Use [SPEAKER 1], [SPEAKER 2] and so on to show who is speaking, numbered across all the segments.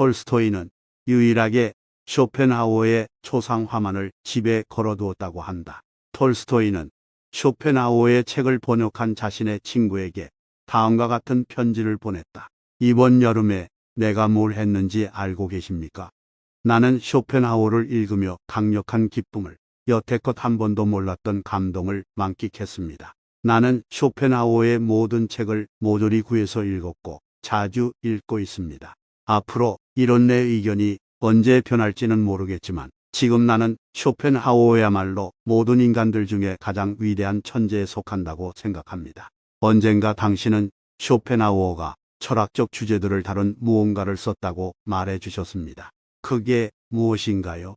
[SPEAKER 1] 톨스토이는 유일하게 쇼펜하우어의 초상 화만을 집에 걸어두었다고 한다. 톨스토이는 쇼펜하우어의 책을 번역한 자신의 친구에게 다음과 같은 편지를 보냈다. 이번 여름에 내가 뭘 했는지 알고 계십니까? 나는 쇼펜하우어를 읽으며 강력한 기쁨을, 여태껏 한 번도 몰랐던 감동을 만끽했습니다. 나는 쇼펜하우어의 모든 책을 모조리 구해서 읽었고 자주 읽고 있습니다. 앞으로 이런 내 의견이 언제 변할지는 모르겠지만 지금 나는 쇼펜하우어야말로 모든 인간들 중에 가장 위대한 천재에 속한다고 생각합니다. 언젠가 당신은 쇼펜하우어가 철학적 주제들을 다룬 무언가를 썼다고 말해 주셨습니다. 그게 무엇인가요?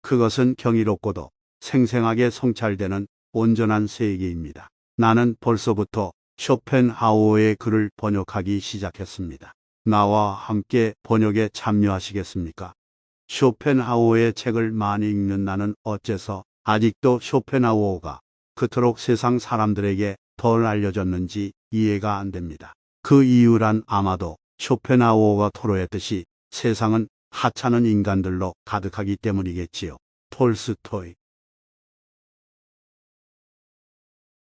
[SPEAKER 1] 그것은 경이롭고도 생생하게 성찰되는 온전한 세계입니다. 나는 벌써부터 쇼펜하우어의 글을 번역하기 시작했습니다. 나와 함께 번역에 참여하시겠습니까? 쇼펜하우어의 책을 많이 읽는 나는 어째서 아직도 쇼펜하우어가 그토록 세상 사람들에게 덜 알려졌는지 이해가 안 됩니다. 그 이유란 아마도 쇼펜하우어가 토로했듯이 세상은 하찮은 인간들로 가득하기 때문이겠지요. 톨스토이.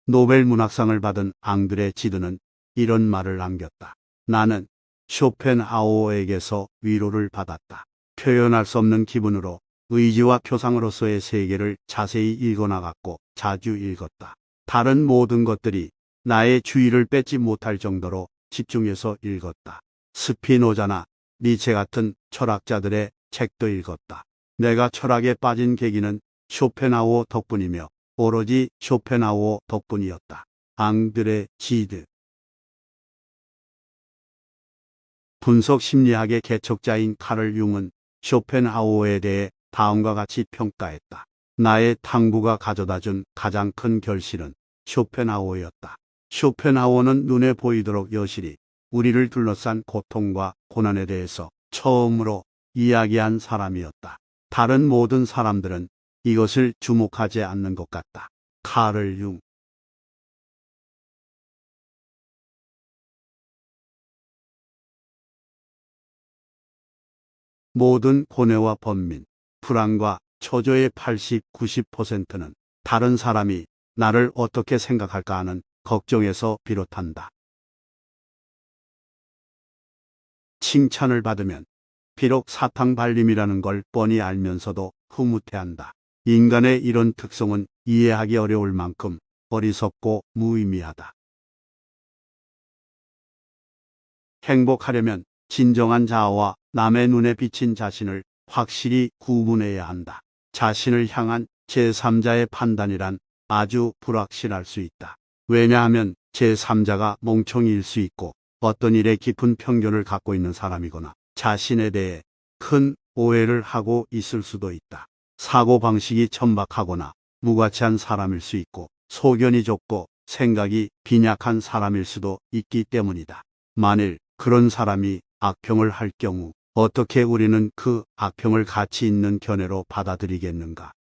[SPEAKER 1] 노벨 문학상을 받은 앙드레 지드는 이런 말을 남겼다. 나는 쇼펜하우어에게서 위로를 받았다. 표현할 수 없는 기분으로 의지와 표상으로서의 세계를 자세히 읽어나갔고 자주 읽었다. 다른 모든 것들이 나의 주의를 뺏지 못할 정도로 집중해서 읽었다. 스피노자나 니체 같은 철학자들의 책도 읽었다. 내가 철학에 빠진 계기는 쇼펜하우어 덕분이며 오로지 쇼펜하우어 덕분이었다. 앙드레 지드. 분석 심리학의 개척자인 카를 융은 쇼펜하우어에 대해 다음과 같이 평가했다. 나의 탕부가 가져다준 가장 큰 결실은 쇼펜하우어였다. 쇼펜하우어는 눈에 보이도록 여실히 우리를 둘러싼 고통과 고난에 대해서 처음으로 이야기한 사람이었다. 다른 모든 사람들은 이것을 주목하지 않는 것 같다. 카를 융. 모든 고뇌와 번민, 불안과 초조의 80, 90%는 다른 사람이 나를 어떻게 생각할까 하는 걱정에서 비롯한다. 칭찬을 받으면 비록 사탕발림이라는 걸 뻔히 알면서도 흐뭇해한다. 인간의 이런 특성은 이해하기 어려울 만큼 어리석고 무의미하다. 행복하려면 진정한 자아와 남의 눈에 비친 자신을 확실히 구분해야 한다. 자신을 향한 제3자의 판단이란 아주 불확실할 수 있다. 왜냐하면 제3자가 멍청이일 수 있고 어떤 일에 깊은 편견을 갖고 있는 사람이거나 자신에 대해 큰 오해를 하고 있을 수도 있다. 사고방식이 천박하거나 무가치한 사람일 수 있고 소견이 좁고 생각이 빈약한 사람일 수도 있기 때문이다. 만일 그런 사람이 악평을 할 경우 어떻게 우리는 그 악평을 가치 있는 견해로 받아들이겠는가?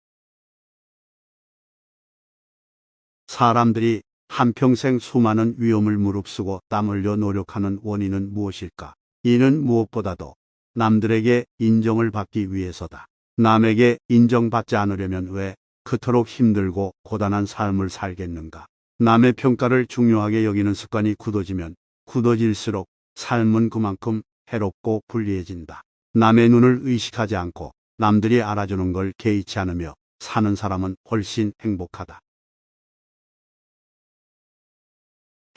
[SPEAKER 1] 사람들이 한평생 수많은 위험을 무릅쓰고 땀 흘려 노력하는 원인은 무엇일까? 이는 무엇보다도 남들에게 인정을 받기 위해서다. 남에게 인정받지 않으려면 왜 그토록 힘들고 고단한 삶을 살겠는가? 남의 평가를 중요하게 여기는 습관이 굳어지면 굳어질수록 삶은 그만큼 해롭고 불리해진다. 남의 눈을 의식하지 않고 남들이 알아주는 걸 개의치 않으며 사는 사람은 훨씬 행복하다.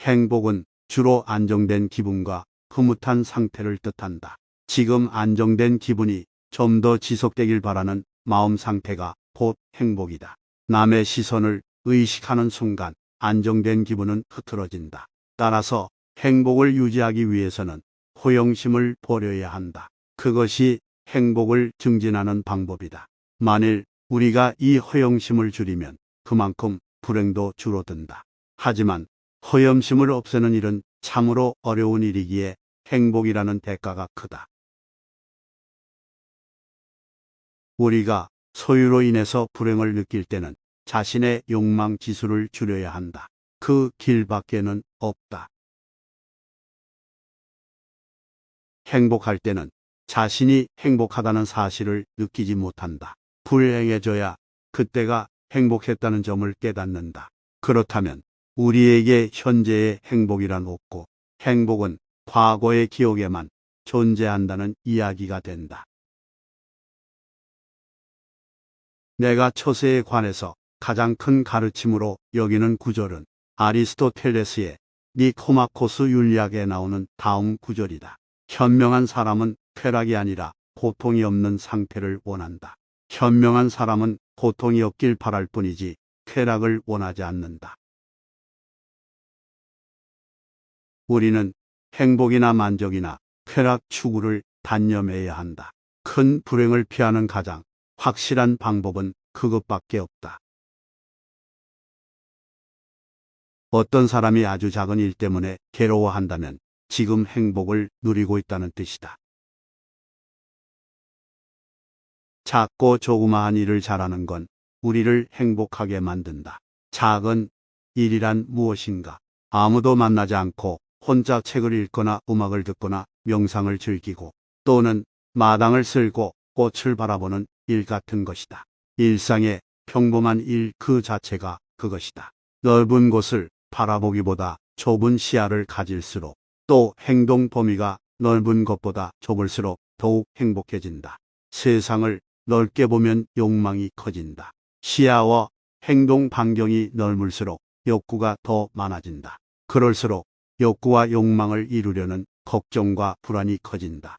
[SPEAKER 1] 행복은 주로 안정된 기분과 흐뭇한 상태를 뜻한다. 지금 안정된 기분이 좀 더 지속되길 바라는 마음 상태가 곧 행복이다. 남의 시선을 의식하는 순간 안정된 기분은 흐트러진다. 따라서 행복을 유지하기 위해서는 호영심을 버려야 한다. 그것이 행복을 증진하는 방법이다. 만일 우리가 이 허영심을 줄이면 그만큼 불행도 줄어든다. 하지만 허영심을 없애는 일은 참으로 어려운 일이기에 행복이라는 대가가 크다. 우리가 소유로 인해서 불행을 느낄 때는 자신의 욕망 지수를 줄여야 한다. 그 길밖에는 없다. 행복할 때는 자신이 행복하다는 사실을 느끼지 못한다. 불행해져야 그때가 행복했다는 점을 깨닫는다. 그렇다면 우리에게 현재의 행복이란 없고 행복은 과거의 기억에만 존재한다는 이야기가 된다. 내가 처세에 관해서 가장 큰 가르침으로 여기는 구절은 아리스토텔레스의 니코마코스 윤리학에 나오는 다음 구절이다. 현명한 사람은 쾌락이 아니라 고통이 없는 상태를 원한다. 현명한 사람은 고통이 없길 바랄 뿐이지 쾌락을 원하지 않는다. 우리는 행복이나 만족이나 쾌락 추구를 단념해야 한다. 큰 불행을 피하는 가장 확실한 방법은 그것밖에 없다. 어떤 사람이 아주 작은 일 때문에 괴로워한다면 지금 행복을 누리고 있다는 뜻이다. 작고 조그마한 일을 잘하는 건 우리를 행복하게 만든다. 작은 일이란 무엇인가? 아무도 만나지 않고 혼자 책을 읽거나 음악을 듣거나 명상을 즐기고 또는 마당을 쓸고 꽃을 바라보는 일 같은 것이다. 일상의 평범한 일 그 자체가 그것이다. 넓은 곳을 바라보기보다 좁은 시야를 가질수록 또 행동 범위가 넓은 것보다 좁을수록 더욱 행복해진다. 세상을 넓게 보면 욕망이 커진다. 시야와 행동 반경이 넓을수록 욕구가 더 많아진다. 그럴수록 욕구와 욕망을 이루려는 걱정과 불안이 커진다.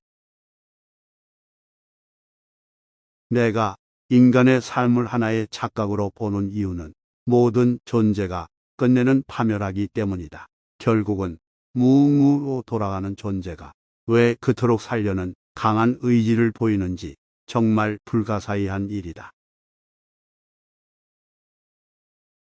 [SPEAKER 1] 내가 인간의 삶을 하나의 착각으로 보는 이유는 모든 존재가 끝내는 파멸하기 때문이다. 결국은 무의무로 돌아가는 존재가 왜 그토록 살려는 강한 의지를 보이는지 정말 불가사의한 일이다.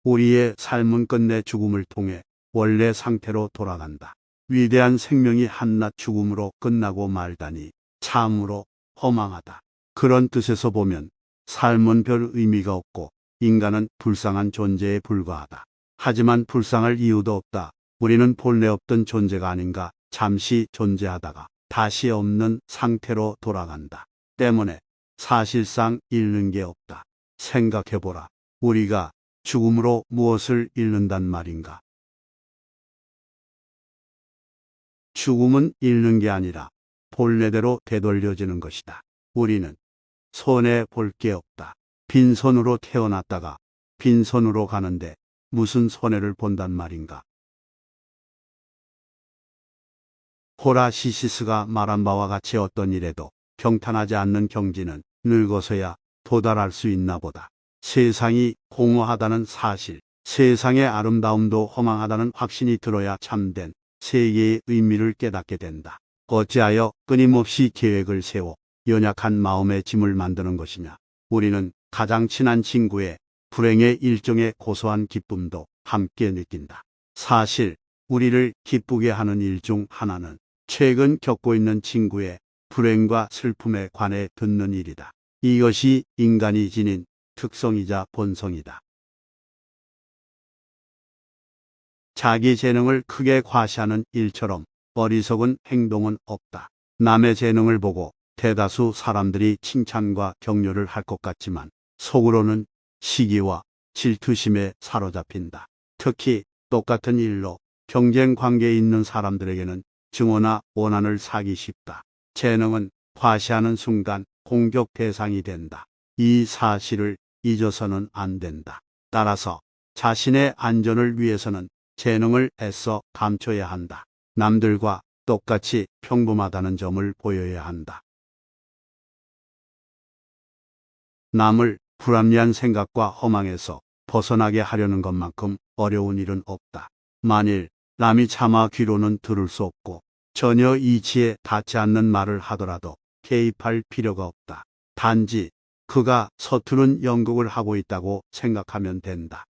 [SPEAKER 1] 우리의 삶은 끝내 죽음을 통해 원래 상태로 돌아간다. 위대한 생명이 한낱 죽음으로 끝나고 말다니 참으로 허망하다. 그런 뜻에서 보면 삶은 별 의미가 없고 인간은 불쌍한 존재에 불과하다. 하지만 불쌍할 이유도 없다. 우리는 본래 없던 존재가 아닌가. 잠시 존재하다가 다시 없는 상태로 돌아간다. 때문에 사실상 잃는 게 없다. 생각해보라. 우리가 죽음으로 무엇을 잃는단 말인가? 죽음은 잃는 게 아니라 본래대로 되돌려지는 것이다. 우리는 손해 볼 게 없다. 빈손으로 태어났다가 빈손으로 가는데 무슨 손해를 본단 말인가? 호라시시스가 말한 바와 같이 어떤 일에도 평탄하지 않는 경지는 늙어서야 도달할 수 있나 보다. 세상이 공허하다는 사실, 세상의 아름다움도 허망하다는 확신이 들어야 참된 세계의 의미를 깨닫게 된다. 어찌하여 끊임없이 계획을 세워 연약한 마음의 짐을 만드는 것이냐. 우리는 가장 친한 친구의 불행의 일종의 고소한 기쁨도 함께 느낀다. 사실 우리를 기쁘게 하는 일 중 하나는 최근 겪고 있는 친구의 불행과 슬픔에 관해 듣는 일이다. 이것이 인간이 지닌 특성이자 본성이다. 자기 재능을 크게 과시하는 일처럼 어리석은 행동은 없다. 남의 재능을 보고 대다수 사람들이 칭찬과 격려를 할 것 같지만 속으로는 시기와 질투심에 사로잡힌다. 특히 똑같은 일로 경쟁 관계에 있는 사람들에게는 증오나 원한을 사기 쉽다. 재능은 과시하는 순간 공격 대상이 된다. 이 사실을 잊어서는 안 된다. 따라서 자신의 안전을 위해서는 재능을 애써 감춰야 한다. 남들과 똑같이 평범하다는 점을 보여야 한다. 남을 불합리한 생각과 허망에서 벗어나게 하려는 것만큼 어려운 일은 없다. 만일 남이 차마 귀로는 들을 수 없고 전혀 이치에 닿지 않는 말을 하더라도 개입할 필요가 없다. 단지 그가 서투른 연극을 하고 있다고 생각하면 된다.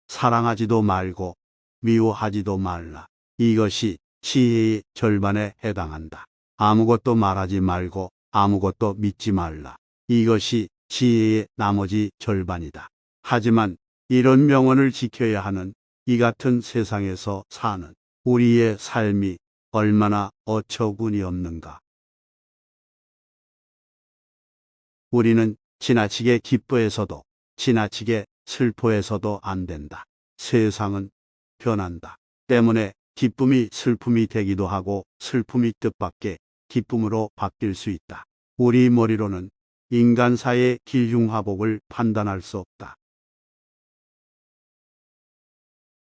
[SPEAKER 1] 사랑하지도 말고 미워하지도 말라. 이것이 지혜의 절반에 해당한다. 아무것도 말하지 말고 아무것도 믿지 말라. 이것이 지혜의 나머지 절반이다. 하지만 이런 명언을 지켜야 하는 이 같은 세상에서 사는 우리의 삶이 얼마나 어처구니 없는가. 우리는 지나치게 기뻐해서도 지나치게 슬퍼해서도 안 된다. 세상은 변한다. 때문에 기쁨이 슬픔이 되기도 하고 슬픔이 뜻밖의 기쁨으로 바뀔 수 있다. 우리 머리로는 인간사의 길흉화복을 판단할 수 없다.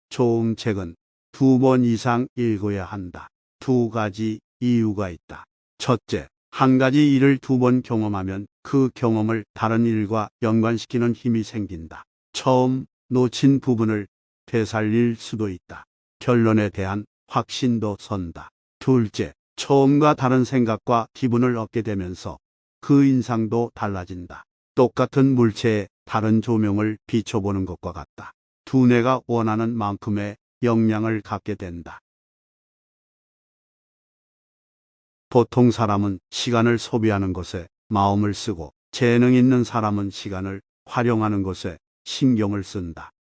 [SPEAKER 1] 좋은 책은 2번 이상 읽어야 한다. 2가지 이유가 있다. 첫째, 한 가지 일을 2번 경험하면 그 경험을 다른 일과 연관시키는 힘이 생긴다. 처음 놓친 부분을 되살릴 수도 있다. 결론에 대한 확신도 선다. 둘째, 처음과 다른 생각과 기분을 얻게 되면서 그 인상도 달라진다. 똑같은 물체에 다른 조명을 비춰보는 것과 같다. 두뇌가 원하는 만큼의 역량을 갖게 된다. 보통 사람은 시간을 소비하는 것에 마음을 쓰고 재능 있는 사람은 시간을 활용하는 것에 신경을 쓴다.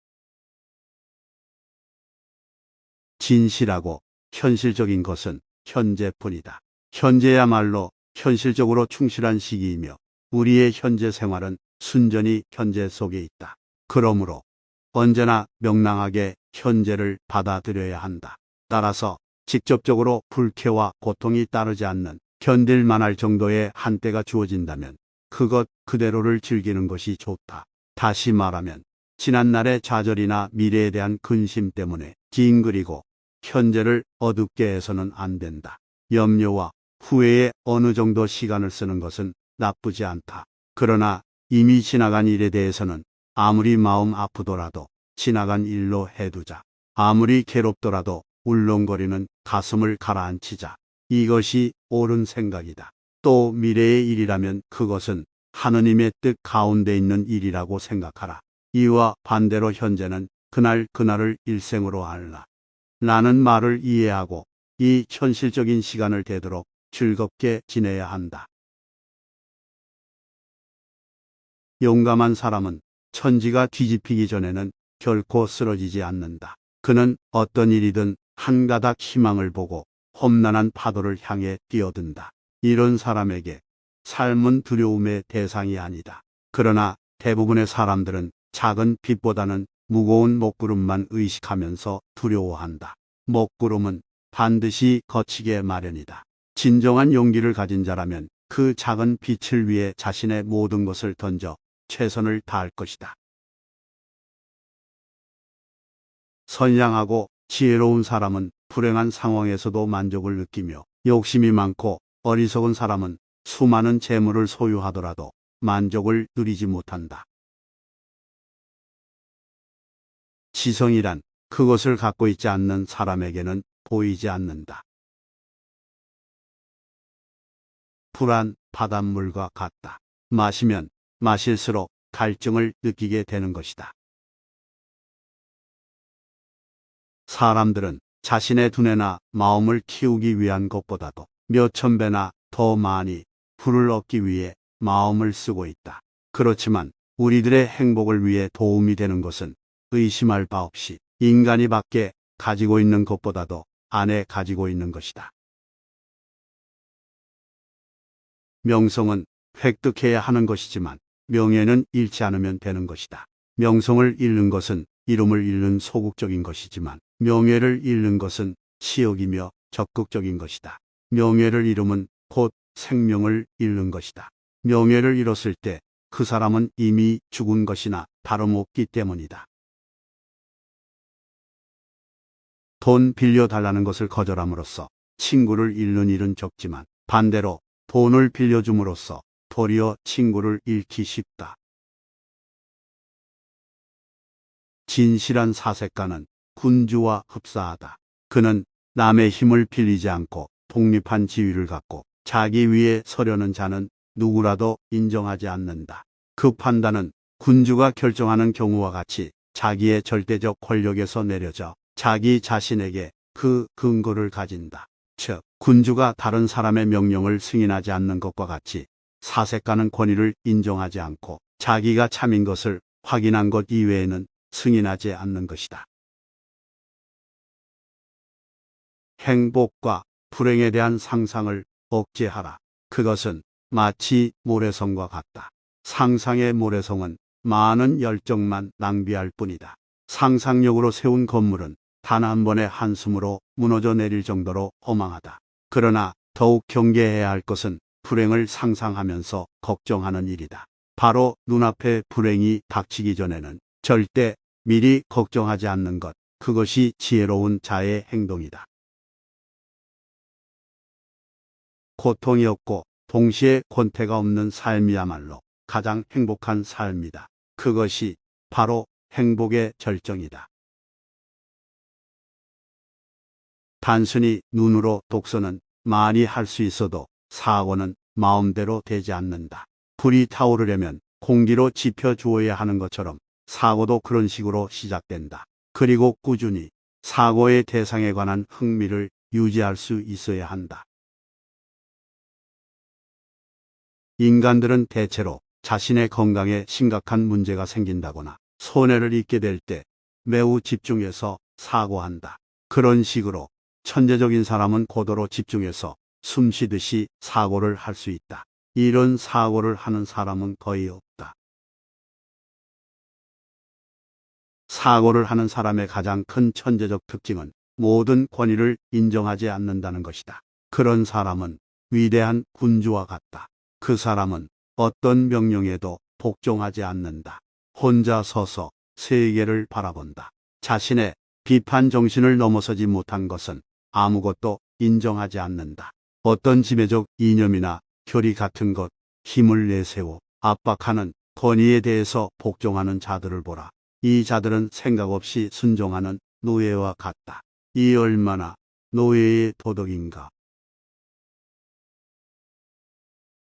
[SPEAKER 1] 진실하고 현실적인 것은 현재뿐이다. 현재야말로 현실적으로 충실한 시기이며 우리의 현재 생활은 순전히 현재 속에 있다. 그러므로 언제나 명랑하게 현재를 받아들여야 한다. 따라서 직접적으로 불쾌와 고통이 따르지 않는 견딜 만할 정도의 한때가 주어진다면 그것 그대로를 즐기는 것이 좋다. 다시 말하면 지난날의 좌절이나 미래에 대한 근심 때문에 뒹그리고 현재를 어둡게 해서는 안 된다. 염려와 후회에 어느 정도 시간을 쓰는 것은 나쁘지 않다. 그러나 이미 지나간 일에 대해서는 아무리 마음 아프더라도 지나간 일로 해두자. 아무리 괴롭더라도 울렁거리는 가슴을 가라앉히자. 이것이 옳은 생각이다. 또 미래의 일이라면 그것은 하느님의 뜻 가운데 있는 일이라고 생각하라. 이와 반대로 현재는 그날을 일생으로 알라. 라는 말을 이해하고 이 현실적인 시간을 되도록 즐겁게 지내야 한다. 용감한 사람은 천지가 뒤집히기 전에는 결코 쓰러지지 않는다. 그는 어떤 일이든 한 가닥 희망을 보고 험난한 파도를 향해 뛰어든다. 이런 사람에게 삶은 두려움의 대상이 아니다. 그러나 대부분의 사람들은 작은 빛보다는 무거운 먹구름만 의식하면서 두려워한다. 먹구름은 반드시 거치게 마련이다. 진정한 용기를 가진 자라면 그 작은 빛을 위해 자신의 모든 것을 던져 최선을 다할 것이다. 선량하고 지혜로운 사람은 불행한 상황에서도 만족을 느끼며 욕심이 많고 어리석은 사람은 수많은 재물을 소유하더라도 만족을 누리지 못한다. 지성이란 그것을 갖고 있지 않는 사람에게는 보이지 않는다. 불안 바닷물과 같다. 마시면 마실수록 갈증을 느끼게 되는 것이다. 사람들은 자신의 두뇌나 마음을 키우기 위한 것보다도 몇천 배나 더 많이 부를 얻기 위해 마음을 쓰고 있다. 그렇지만 우리들의 행복을 위해 도움이 되는 것은 의심할 바 없이 인간이 밖에 가지고 있는 것보다도 안에 가지고 있는 것이다. 명성은 획득해야 하는 것이지만 명예는 잃지 않으면 되는 것이다. 명성을 잃는 것은 이름을 잃는 소극적인 것이지만 명예를 잃는 것은 치욕이며 적극적인 것이다. 명예를 잃으면 곧 생명을 잃는 것이다. 명예를 잃었을 때 그 사람은 이미 죽은 것이나 다름없기 때문이다. 돈 빌려달라는 것을 거절함으로써 친구를 잃는 일은 적지만 반대로 돈을 빌려줌으로써 도리어 친구를 잃기 쉽다. 진실한 사색가는 군주와 흡사하다. 그는 남의 힘을 빌리지 않고 독립한 지위를 갖고 자기 위에 서려는 자는 누구라도 인정하지 않는다. 그 판단은 군주가 결정하는 경우와 같이 자기의 절대적 권력에서 내려져 자기 자신에게 그 근거를 가진다. 즉, 군주가 다른 사람의 명령을 승인하지 않는 것과 같이 사색가는 권위를 인정하지 않고 자기가 참인 것을 확인한 것 이외에는 승인하지 않는 것이다. 행복과 불행에 대한 상상을 억제하라. 그것은 마치 모래성과 같다. 상상의 모래성은 많은 열정만 낭비할 뿐이다. 상상력으로 세운 건물은 단 한 번의 한숨으로 무너져 내릴 정도로 허망하다. 그러나 더욱 경계해야 할 것은 불행을 상상하면서 걱정하는 일이다. 바로 눈앞에 불행이 닥치기 전에는 절대 미리 걱정하지 않는 것, 그것이 지혜로운 자의 행동이다. 고통이 없고 동시에 권태가 없는 삶이야말로 가장 행복한 삶이다. 그것이 바로 행복의 절정이다. 단순히 눈으로 독서는 많이 할 수 있어도 사고는 마음대로 되지 않는다. 불이 타오르려면 공기로 지펴 주어야 하는 것처럼 사고도 그런 식으로 시작된다. 그리고 꾸준히 사고의 대상에 관한 흥미를 유지할 수 있어야 한다. 인간들은 대체로 자신의 건강에 심각한 문제가 생긴다거나 손해를 입게 될 때 매우 집중해서 사고한다. 그런 식으로 천재적인 사람은 고도로 집중해서 숨 쉬듯이 사고를 할 수 있다. 이런 사고를 하는 사람은 거의 없다. 사고를 하는 사람의 가장 큰 천재적 특징은 모든 권위를 인정하지 않는다는 것이다. 그런 사람은 위대한 군주와 같다. 그 사람은 어떤 명령에도 복종하지 않는다. 혼자 서서 세계를 바라본다. 자신의 비판 정신을 넘어서지 못한 것은 아무것도 인정하지 않는다. 어떤 지배적 이념이나 교리 같은 것, 힘을 내세워 압박하는 권위에 대해서 복종하는 자들을 보라. 이 자들은 생각 없이 순종하는 노예와 같다. 이 얼마나 노예의 도덕인가.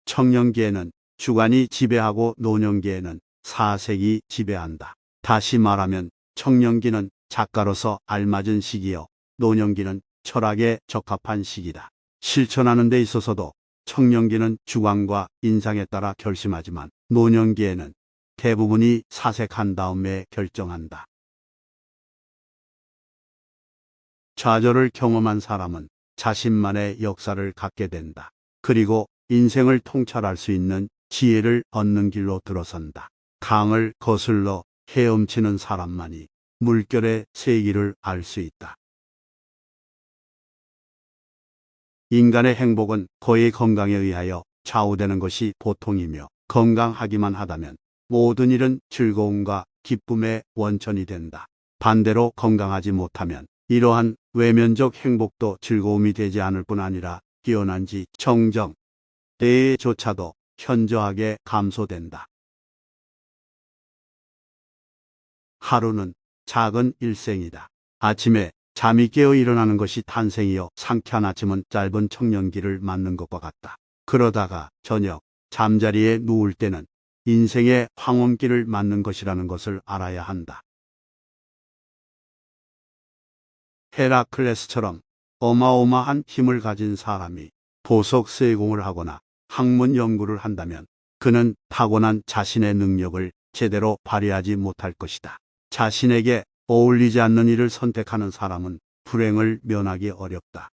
[SPEAKER 1] 청년기에는 주관이 지배하고 노년기에는 사색이 지배한다. 다시 말하면 청년기는 작가로서 알맞은 시기여 노년기는 철학에 적합한 시기다. 실천하는 데 있어서도 청년기는 주관과 인상에 따라 결심하지만 노년기에는 대부분이 사색한 다음에 결정한다. 좌절을 경험한 사람은 자신만의 역사를 갖게 된다. 그리고 인생을 통찰할 수 있는 지혜를 얻는 길로 들어선다. 강을 거슬러 헤엄치는 사람만이 물결의 세기를 알 수 있다. 인간의 행복은 그의 건강에 의하여 좌우되는 것이 보통이며 건강하기만 하다면 모든 일은 즐거움과 기쁨의 원천이 된다. 반대로 건강하지 못하면 이러한 외면적 행복도 즐거움이 되지 않을 뿐 아니라 뛰어난 정정, 대조차도 현저하게 감소된다. 하루는 작은 일생이다. 아침에 잠이 깨어 일어나는 것이 탄생이요 상쾌한 아침은 짧은 청년기를 맞는 것과 같다. 그러다가 저녁 잠자리에 누울 때는 인생의 황혼기를 맞는 것이라는 것을 알아야 한다. 헤라클레스처럼 어마어마한 힘을 가진 사람이 보석 세공을 하거나 학문 연구를 한다면 그는 타고난 자신의 능력을 제대로 발휘하지 못할 것이다. 자신에게 어울리지 않는 일을 선택하는 사람은 불행을 면하기 어렵다.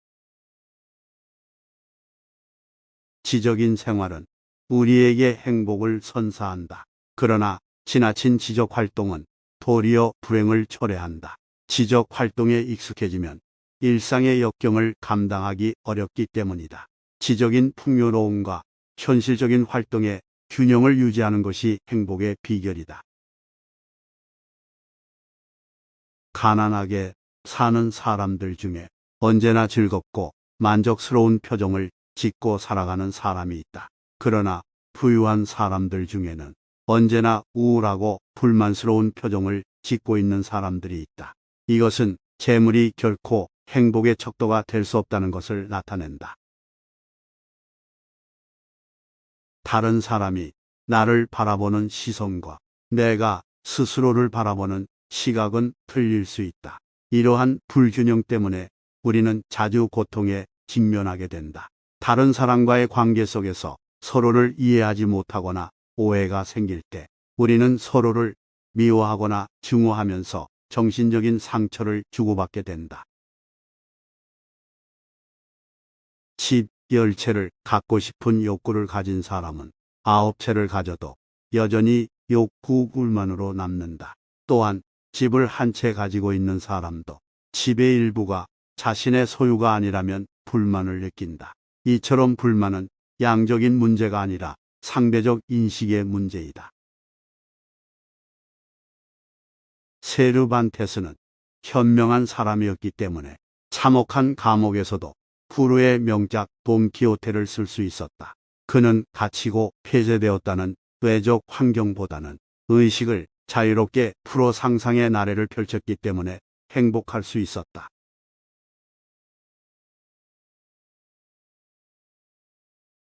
[SPEAKER 1] 지적인 생활은 우리에게 행복을 선사한다. 그러나 지나친 지적 활동은 도리어 불행을 초래한다. 지적 활동에 익숙해지면 일상의 역경을 감당하기 어렵기 때문이다. 지적인 풍요로움과 현실적인 활동의 균형을 유지하는 것이 행복의 비결이다. 가난하게 사는 사람들 중에 언제나 즐겁고 만족스러운 표정을 짓고 살아가는 사람이 있다. 그러나 부유한 사람들 중에는 언제나 우울하고 불만스러운 표정을 짓고 있는 사람들이 있다. 이것은 재물이 결코 행복의 척도가 될 수 없다는 것을 나타낸다. 다른 사람이 나를 바라보는 시선과 내가 스스로를 바라보는 시각은 틀릴 수 있다. 이러한 불균형 때문에 우리는 자주 고통에 직면하게 된다. 다른 사람과의 관계 속에서 서로를 이해하지 못하거나 오해가 생길 때 우리는 서로를 미워하거나 증오하면서 정신적인 상처를 주고받게 된다. 집 10채를 갖고 싶은 욕구를 가진 사람은 9채를 가져도 여전히 욕구 불만으로 남는다. 또한 집을 한 채 가지고 있는 사람도 집의 일부가 자신의 소유가 아니라면 불만을 느낀다. 이처럼 불만은 양적인 문제가 아니라 상대적 인식의 문제이다. 세르반테스는 현명한 사람이었기 때문에 참혹한 감옥에서도 불후의 명작 돈키호테를 쓸 수 있었다. 그는 갇히고 폐쇄되었다는 외적 환경보다는 의식을 자유롭게 풀어 상상의 나래를 펼쳤기 때문에 행복할 수 있었다.